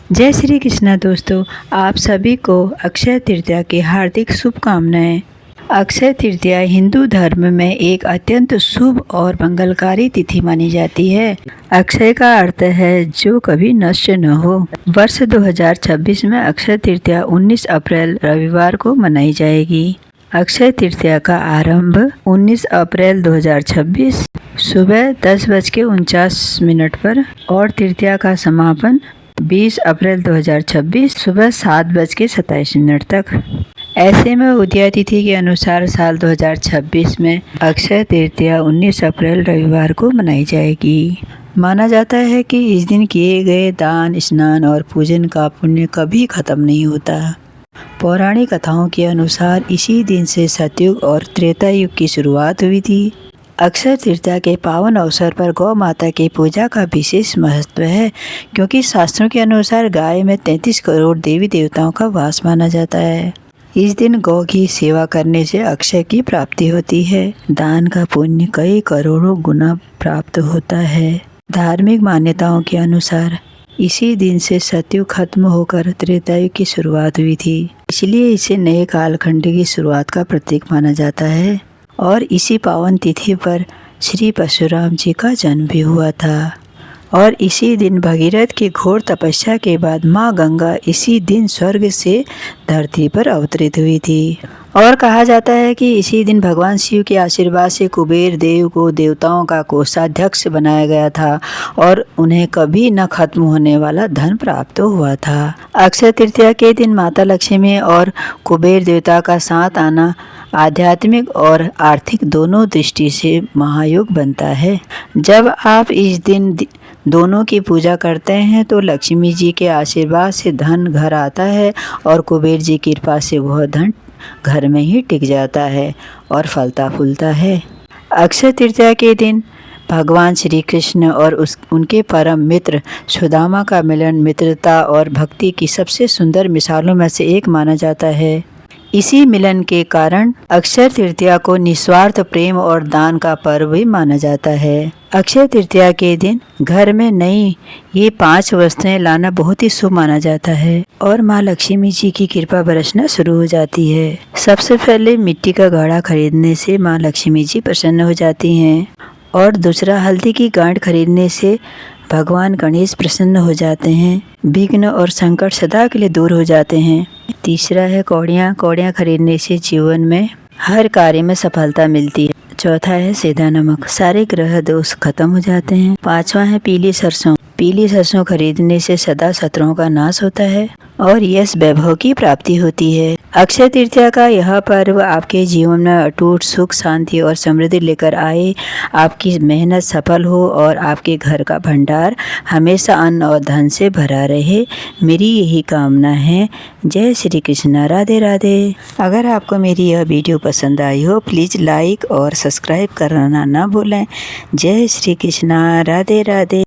जय श्री कृष्णा दोस्तों, आप सभी को अक्षय तृतीया की हार्दिक शुभकामनाएं। अक्षय तृतीया हिंदू धर्म में एक अत्यंत शुभ और मंगलकारी तिथि मानी जाती है। अक्षय का अर्थ है जो कभी नष्ट न हो। वर्ष 2026 में अक्षय तृतीया 19 अप्रैल रविवार को मनाई जाएगी। अक्षय तृतीया का आरंभ 19 अप्रैल 2026 सुबह 10:49 पर और तृतीया का समापन 20 अप्रैल 2026 सुबह 7:27 तक। ऐसे में उदया तिथि के अनुसार साल 2026 में अक्षय तृतीया 19 अप्रैल रविवार को मनाई जाएगी। माना जाता है कि इस दिन किए गए दान, स्नान और पूजन का पुण्य कभी खत्म नहीं होता। पौराणिक कथाओं के अनुसार इसी दिन से सतयुग और त्रेता युग की शुरुआत हुई थी। अक्षय तृतीया के पावन अवसर पर गौ माता की पूजा का विशेष महत्व है, क्योंकि शास्त्रों के अनुसार गाय में 33 करोड़ देवी देवताओं का वास माना जाता है। इस दिन गौ की सेवा करने से अक्षय की प्राप्ति होती है। दान का पुण्य कई करोड़ों गुना प्राप्त होता है। धार्मिक मान्यताओं के अनुसार इसी दिन से सतयुग खत्म होकर त्रेता युग की शुरुआत हुई थी, इसलिए इसे नए कालखंड की शुरुआत का प्रतीक माना जाता है। और इसी पावन तिथि पर श्री परशुराम जी का जन्म भी हुआ था। और इसी दिन भगीरथ की घोर तपस्या के बाद माँ गंगा इसी दिन स्वर्ग से धरती पर अवतरित हुई थी। और कहा जाता है कि इसी दिन भगवान शिव के आशीर्वाद से कुबेर देव को देवताओं का कोषाध्यक्ष बनाया गया था और उन्हें कभी न खत्म होने वाला धन प्राप्त हुआ था। अक्षय तृतीया के दिन माता लक्ष्मी और कुबेर देवता का साथ आना आध्यात्मिक और आर्थिक दोनों दृष्टि से महायोग बनता है। जब आप इस दिन दोनों की पूजा करते हैं तो लक्ष्मी जी के आशीर्वाद से धन घर आता है और कुबेर जी की कृपा से वह धन घर में ही टिक जाता है और फलता फूलता है। अक्षय तृतीया के दिन भगवान श्री कृष्ण और उनके परम मित्र सुदामा का मिलन मित्रता और भक्ति की सबसे सुंदर मिसालों में से एक माना जाता है। इसी मिलन के कारण अक्षय तृतीया को निस्वार्थ प्रेम और दान का पर्व भी माना जाता है। अक्षय तृतीया के दिन घर में नई ये 5 वस्तुएं लाना बहुत ही शुभ माना जाता है और माँ लक्ष्मी जी की कृपा बरसना शुरू हो जाती है। सबसे पहले मिट्टी का घड़ा खरीदने से माँ लक्ष्मी जी प्रसन्न हो जाती हैं और दूसरा हल्दी की गांठ खरीदने से भगवान गणेश प्रसन्न हो जाते हैं। विघ्न और संकट सदा के लिए दूर हो जाते हैं। तीसरा है कौड़ियाँ खरीदने से जीवन में हर कार्य में सफलता मिलती है। चौथा है सेंधा नमक, सारे ग्रह दोष खत्म हो जाते हैं। 5वां है पीली सरसों खरीदने से सदा शत्रुओं का नाश होता है और यश वैभव की प्राप्ति होती है। अक्षय तृतीया का यह पर्व आपके जीवन में अटूट सुख, शांति और समृद्धि लेकर आए, आपकी मेहनत सफल हो और आपके घर का भंडार हमेशा अन्न और धन से भरा रहे, मेरी यही कामना है। जय श्री कृष्णा, राधे राधे। अगर आपको मेरी यह वीडियो पसंद आई हो प्लीज़ लाइक और सब्सक्राइब करना ना भूलें। जय श्री कृष्णा, राधे राधे।